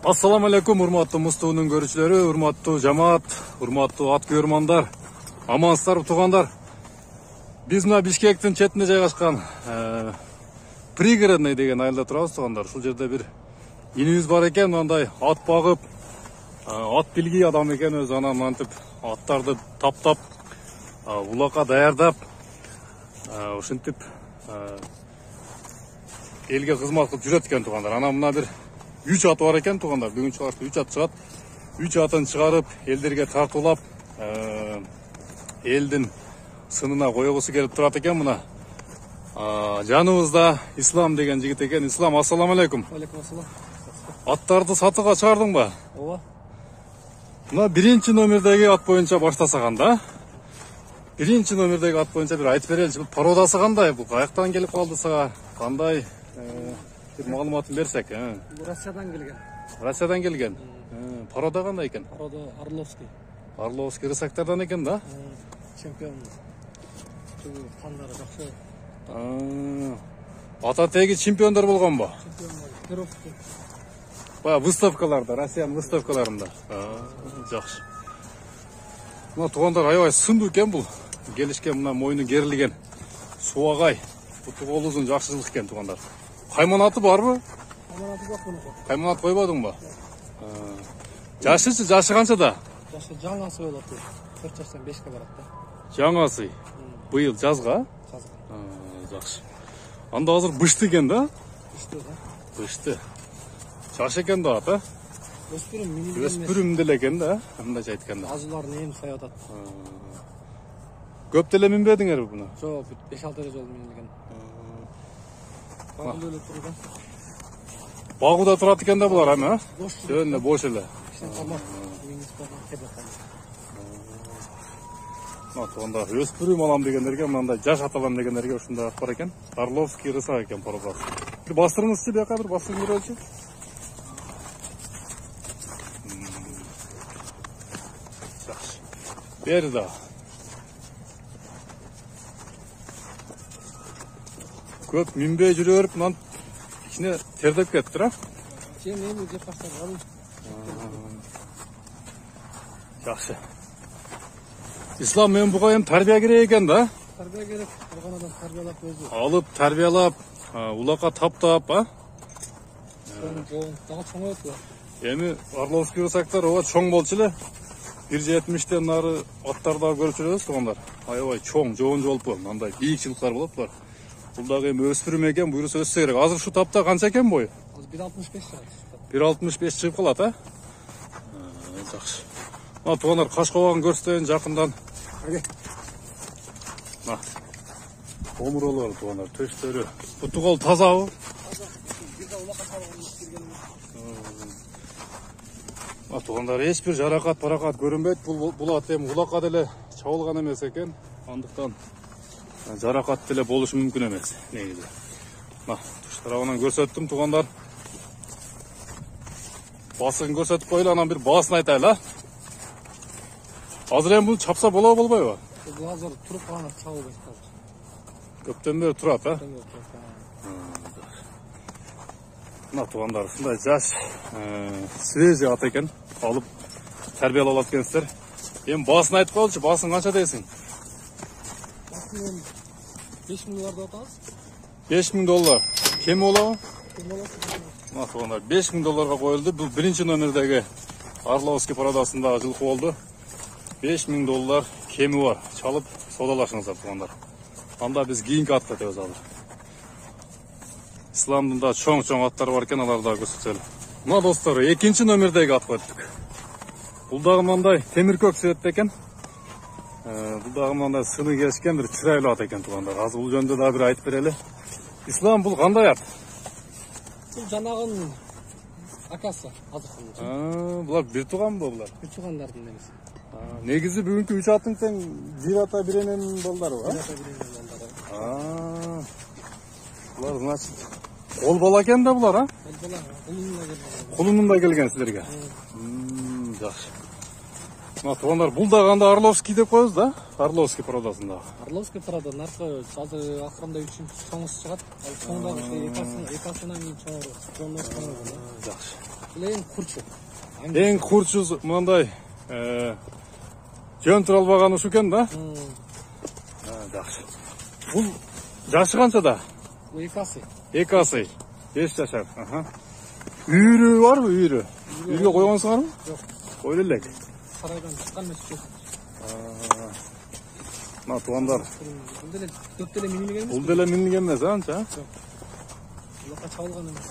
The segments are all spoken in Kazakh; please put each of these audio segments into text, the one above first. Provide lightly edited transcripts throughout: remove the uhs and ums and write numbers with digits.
Assalamu alaikum, урматтуу Мустуунун көрүүчүлөрү, урматтуу жамаат, урматтуу ат көрмандар, амансыздарбы туугандар. Биз мына Бишкектин четинде жайгашкан пригородный деген айылда турабыз туугандар. Ушул жерде бир инибиз бар экен, мындай ат багып, ат билгий адам экен өзү, анан мынтип аттарды таптап, улакка даярдап, ушинтип элге кызмат кылып жүрөт экен туугандар. Анан мына бир 3 аты бар екен туғандар. Бүгін шығарып 3 ат шығады. 3 атын шығарып, елдерге тартулап, елдің сынына қойғысы келіп тұрады екен мына. Жанымызда Ислам деген жігіт екен. Ислам, ассаламу алейкум. Алейкум ассалам. Аттарды сатыға шығардың ба? Ооба. Мына биринчи номердегі ат бойынша баштасаған да. Биринчи номердегі ат бойынша бір айтып береличи. Породасы қандай? Бұл қаяқтан келіп қалды саға? Қандай? Маалыматын берсек. Россиядан келген. Россиядан келген. Порода қандай екен? Порода Орловский. Орловский рысактардан екен да? Чемпион. Қандары жақсы. Ата тегі чемпиондар болған ба? Чемпиондар. Перовский. Ба, выставкаларда, Россияның выставкаларында. Жақсы. Мына туғандар аябай сынды екен бұл. Келішкен мына мойны керілген. Суағай. Бұты қол ұзын жақсы жылық екен туғандар. Қайманаты бар ба? Қайманаты жоқ бұны. Қайманат қойбадың ба? Жашысы, жашы қаншада? Жашы жаңасы болады. 4 жастан 5-ке барады да. Жаңасы. Биыл жазға? Жазға. Жақсы. Анда азыр бышты екен да? Бышты да. Бышты. Жашы екен да ата? Өспірім менің емес. Өспірімдел екен да? Анда жайтканда. Азуларын ем саятат. Көп теле мінбедіңер бұны? Жоқ, 5-6 жол менілген. Бағылы тұруда. Бағуда тұрады екен да бұлар, әме? Сөніне бош елі. Туғанда өспірім алам дегендерге, мынандай жаш аталам дегендерге ұшында ақпар екен. Орловский рысақ екен породасы. Bir bastırınız size bir bastırın bir ölçü. Bir daha. Köp minbeye жүріп, мынан içine terdep kettir ha? Neymi jep bastırın. Жақсы. İslam men buğa hem tarbiya керек eкен da? Tarbiya керек. Алған адам тарбиялап өзі. Алып, тарбиялап, улаққа таптап, а? Дағы чоң өтті. Эми Орловский рысактар ова чоң болчу эле. 1.70-тен нары аттарда көрүп жүрөбүз тугандар. Аябай чоң, жоон жолпу, мындай бийик жылкар болот булар. Бул дагы эми өспүрүм экен, буйруса өссө керек. Азыр шу тапта канча экен бою? 1.65 чыгат. 1.65 чыгып калат, а? Жакшы. Мына тугандар кашкабагын көрсөтөйүн жакындан. Мына омуролор тугандар, төстөрү. Буту кол тазабы? Тугандар эч бир жаракат, паракат көрүнбөйт. Бул ат эми улакка деле чабылган эмес экен. Андыктан жаракат деле болушу мүмкүн эмес негизи. Мына туш тарабынан көрсөттүм тугандар. Басын көрсөтүп коелу, анан бир баасын айтайлы. Азыр эми бул чапса болобу болбойбу? Бул азыр туруп калган чабылбайт. Көптөн бери турат, а? Мына тугандар, ушундай жаш, свежий ат экен, алып тарбиялап алат экенсиздер. Эми баасын айтып коелучу, баасын канча дейсиң? Баасын $5000 деп атабыз. $5000. Кем болобу? Кем болот? Мына тугандар, $5000 коюлду. Бул биринчи номердеги Орловский породасындагы жылкы болду. $5000 кеми бар. Чалып саудалашыңыздар тугандар. Анда биз кийинки атты айтабыз азыр. İslam'da çoğ atlar varken alarda gösterelim. Mına dostlar, ikinci номердеги at koyduk. Бұл дағы мындай теміркөк сүрөттө экен. Бұл дағы мындай сыны келишкен bir чырайлуу ат экен тугандар. Азыр бул жөнүндө да bir айтып берели. İslam бул кандай ат? Бул жанагын акасы азыркы. Булар бир туганбы булар? Бир тугандардын негизи. Негизи бүгүнкү 3 атын тең бир ата бир эненин балдарыбы? Бир ата бир эненин балдары. Булар значит кол бала экен да булар, а? Кол бала, Кулунунда келген силерге. Жакшы. Мына тугандар, бул да кандай Орловский деп коебуз да? Орловский породасында. Орловский порода наркы азыр акырында 3-чоңусы чыгат. Ал чоңдагы экасынан чоңору. Жакшы. Бұл құрчу. Ең құрчуз мынандай жөн тұра албаған ушу экен да. Жакшы. Бул жашы канчада? Бұл 2 асый. 2 асый. 5 жашар. Үйрү барбы, үйрү? Үйрүгө койгонсуңарбы? Жок. Ойло элек. Сарайдан чыккан эмес жок. Мына туугандар. Бул деле 4 деле минилген эмес. Бул деле минилген эмес, анча? Жок. Булакка чабылган эмес.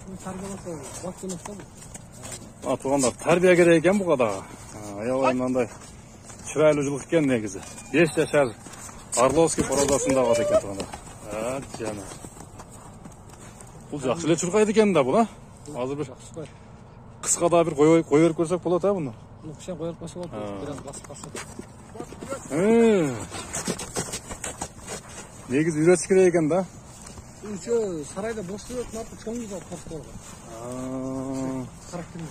Бул тарбияласа убакыт эмес да бул. Мына туугандар, тарбия керек экен буга дагы. Аябай мындай чырайлуулук экен негизи. 5 жашар Орловский породасында калат экен туугандар. Жана. Бул жакшы эле чуркайды экен да бул, а? Азыр бир кыска да бир кой берип көрсөк болот, а буну? Буну кичине кой берип койсок болот. Бир аз басып калса. Негизи үйрөтүш керек экен да. Ушо сарайда бош жүрөт, мына чоңуз алып тартып алган. Характерин.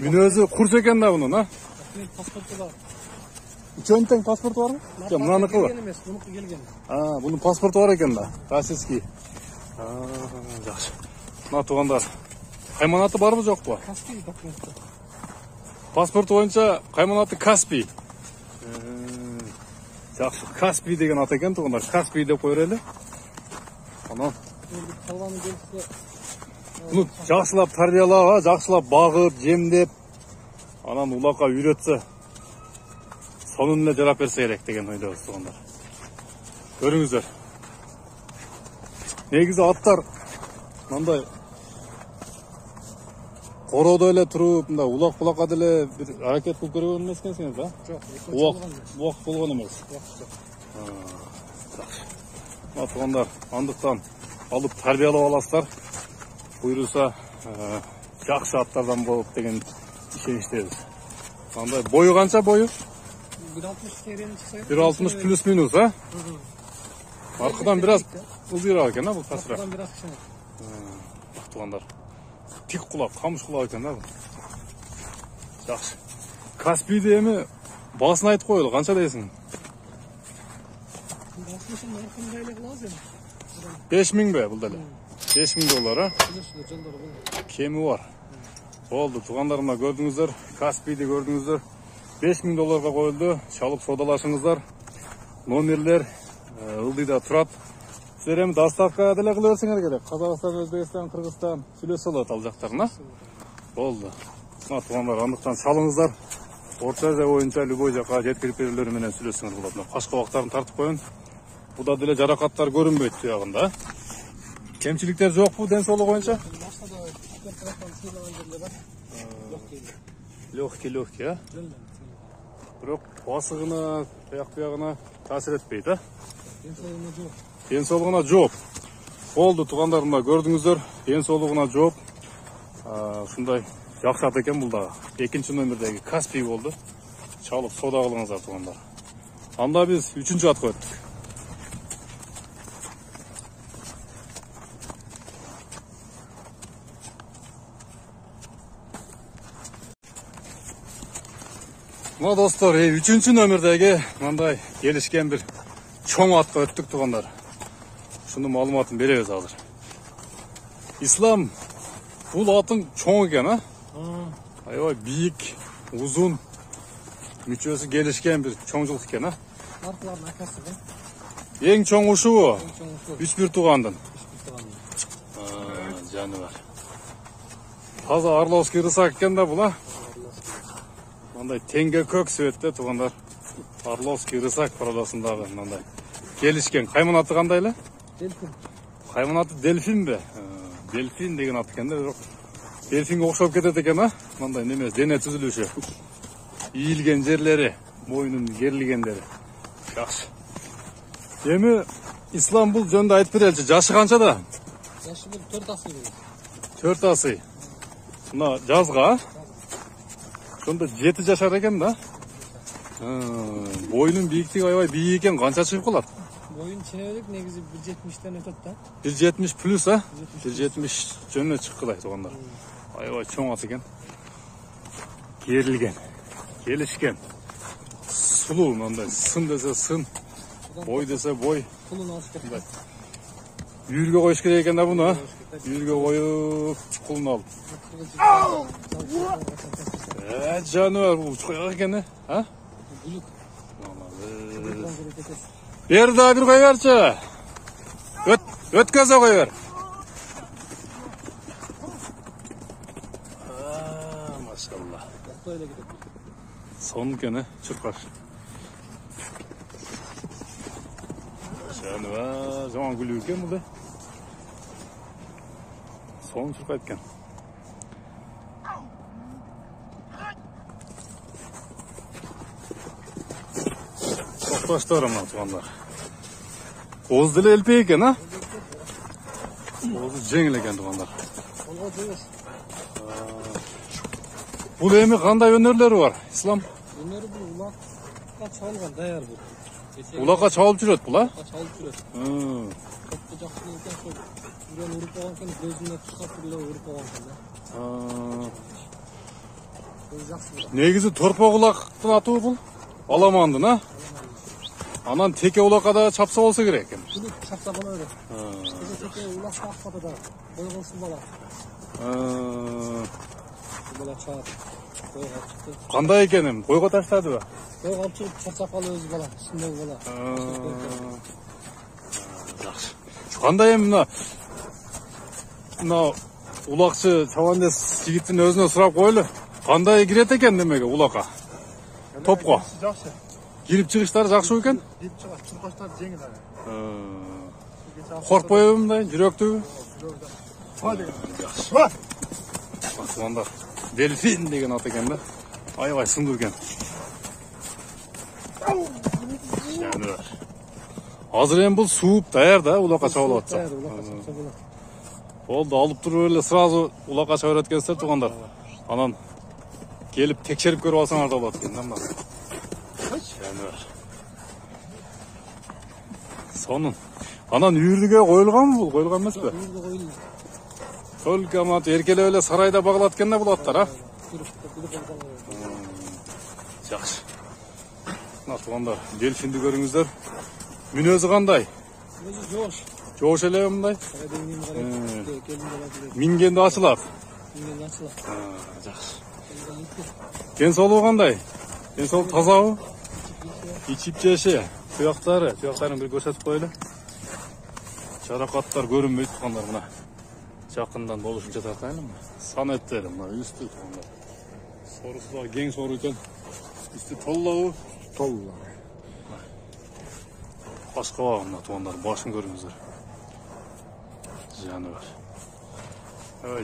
Мүнөзү курс экен да бунун, а? Мен паспорту бар. Үчөөнүн тең паспорту барбы? Жок, мынаныкы бар. Эмес, мунуку келген. Бунун паспорту бар экен да. Российский. Жакшы. Мына туугандар. Кайманаты барбы, жокпу? Каспий документи. Паспорту боюнча кайманаты Каспий. Жакшы. Каспий деген ат экен туугандар. Каспий деп кой берели. Анан Калганы келсе, буну жакшылап тарбиялап, жакшылап багып, жемдеп, анан улакка үйрөтсө, сонун эле жарап берсе керек деген ойдобуз туугандар. Көрүңүздөр. Негизи аттар мындай короодо эле туруп, мындай улак-булакка деле бир аракет кылып көргөн эмес экенсиңиз да? жок. Убак болгон эмес. Мына туугандар, андыктан алып тарбиялап аласыздар. Буйруса жакшы аттардан болот деген ишеничтебиз. Андай бою канча бою? 1.60 терени чыкса. 1.60 плюс минус, а? Аркадан бир аз ылдыйраак экен, а бул касыраак. Аркадан бир аз кичине. Туугандар. Тик кулак, камыш кулак экен да бул. Жакшы. Каспийде эми баасын айтып коелу, канча дейсиң? 5000 бе бул деле? 5000 доллар, а? Кеми бар. Болду, туугандарыма көрдүңүздөр, Каспийди көрдүңүздөр. 5000 долларга коюлду, чалып содалашыңыздар. Номерлер ылдыйда турат. Силер эми доставка деле кыла берсеңер керек. Казакстан, Өзбекстан, Кыргызстан сүйлөшө алат ал жактарына. Болду. Мына туугандар, андыктан чалыңыздар. Орта Азия боюнча любой жака жеткирип берүүлөрү менен сүйлөшсөңөр болот. Каш кабактарын тартып коюн. Буда деле жаракаттар көрүнбөйт туягында. Кемчиликтер жокпу ден соолугу боюнча? Легкий, а? Бирок басыгына, аяк-биягына таасир этпейт, а? Ден соолугуна жооп. Болду, туугандарымда көрдүңүздөр, ден соолугуна жооп. Ушундай жакшы ат экен бул дагы. 2-номердеги Каспий болду. Чалып сода кылыңыздар туугандар. Анда биз 3-атка өттүк. Мына достор, 3-номердеги мындай келишкен бир чоң атка өттүк туугандар. Ушунун маалыматын беребиз азыр. Ислам бул атын чоң экен, а? Аябай бийик, узун, мүчөсү келишкен бир чоңжулук экен, а? Маркалардын акасы да. Эң чоң ушубу? 3-1 туугандын. Жаны бар. Таза Орловский рысак экен да бул, а? Мындай теңге көк светте туугандар. Орловский рысак породасындагы мындай келишкен. Кайманаты кандай эле? Дельфин. Кайманаты дельфин бе? Дельфин деген ат экен да, бирок дельфинге окшоп кетет экен, а? Мындай немес, дене түзүлүшү. Ийилген жерлери, мойнунун керилгендери. Жакшы. Эми Ислам бул жөнүндө айтып береличи. Жашы канчада? Жашы 4 асый. 4 асый. Мына жазга, ошондо 7 жашар экен да. Боюнун бийиктиги аябай бийик экен, канча чыгып калат? Боюн ченебелик негизи 1.70ден өтөт да. 1.70 плюс, а? 1.70 жөнүнө чыккылай туугандар. Аябай чоң ат экен. Керилген, келишкен. Сулуу мындай, сын десе сын, бой десе бой. Пулун алып кетти. Үйірге қойыш керек екен да бұны, үйірге қойып, құлын алып. Жануар, бұл қояқ екен, а? Бер да бір қой берші. Өткөзі қой бер. Машалла. Сон екен, чұрқаш. Жануар, жаман күлі екен бұлды. Сон чұрқа еткен. Тоқташтар аман туғандар. Оз ділі әлпе екен, а? Озы жеңіл екен туғандар. Бұл еме қандай өнерлері бар, Ислам? Өнері бұл ұлаққа чалған даяр бұл. Улаққа чалып жүрет бұл, а? Улаққа чалып жүрет. Топты жақсы екен, сол жүрен ұрып болған кен, көзіне тұсқап бірлі ұрып болған кен. Бұл жақсы бұл. Негізі торпа улақтың атуы бұл? Аламандың, а? Анан теке улаққа да чапса болса керек екен. Бұл чапса бала өре. Теке улаққа ақпаты да бойғылсын бала. Бала чағат. Бойға çıktı. Қандай екенім? Қойға таштады ба? Бойға алып шығып сақалы өзі бала. Үстіндегі бала. Жақсы. Қандай ем мына улақшы чавандес жігіттің өзіне сұрап қойлы. Қандай кірет екен демеге улаққа? Топқа. Жақсы. Кіріп шығыштары жақсы екен? Кіріп шығаш, тұрқаштар жеңіл ағай. Қорқпай өмдай, жүректі? Жақсы. Басыландар. Дельфин деген ат екен да. Айғай сыңды екен. Жануар. Азыр ем бұл суып даяр да, улаққа чауылып атса. Болды, алып тұрып өлі сразу улаққа чауыр еткенсіздер туғандар. Анан келіп текшеріп көріп алсаңар да болады екен. Жануар. Сонын. Анан үйірдіге қойылған бұл, қойылған емес пе? Үйірді қойылды. Только амат еркелі өлі сарайда бағылаткенде бұл аттар, а? Жақсы. Туғандар, дельфинді көріңіздер. Мүнезі қандай? Өзі жош. Жош әлі мұндай? Мингенді ашылады. Мингенді ашылады. Жақсы. Денсаулығы қандай? Денсаулық тазауы? Ичіп жеші. Тұяқтарын бір көрсетіп қойлы. Жарақаттар көрінбейді туғандар мұна. Жақындан болушынша тартайын ма? Сан әттері мұна, үсті туғандар. Сорысы да кең соры екен. Үсті толлауы. Толлауы. Басқа бағымда туғандар, башын көріңіздер. Жануар.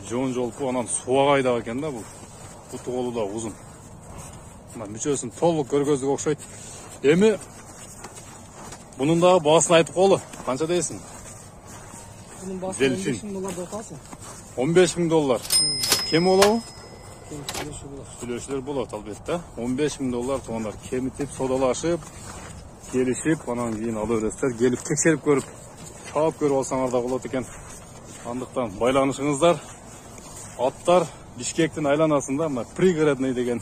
Жон жолпу анан суаға айдақ екен да бұл. Бұты қолы да ұзын. Мүшесін толық көргөздік оқшайды. Емі, бұның дағы басын айтып қолы. Қанша дейсің? Бұның басы Дельфин. $15,000 $15,000. Кем олауы? $15,000. Сүлешілер болады албетті. $15,000 туғандар кемітіп, содалашып, келішіп, анан кейін алы өрестер, келіп тексеріп көріп, чауап көріп алсаңар да болады екен. Андықтан байланышыңыздар. Аттар Бишкектің айланасында пригородный деген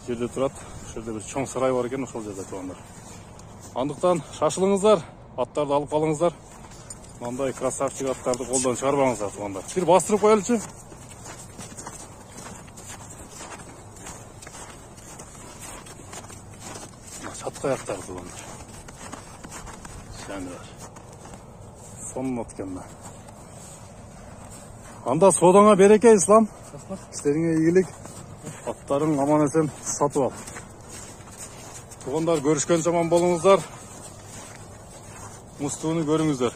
жерде тұрады. Жерде бір чоң сарай бар екен, сол жерде туғандар. Андықтан шашылыңыздар, аттарды алып қалыңыздар. Мынандай красавчик аттарды қолдан шығарбаңыздар туғандар. Bir бастырып қоялычы. Шатқа аяқтар туғандар. Жануар. Сонын аткен ба. Анда содаңа береке, Ислам. Істеріңе игілік. Аттарың аман есен сатып ал. Туғандар, көрішкен жаман болыңыздар. Мұстуыны көріңіздер.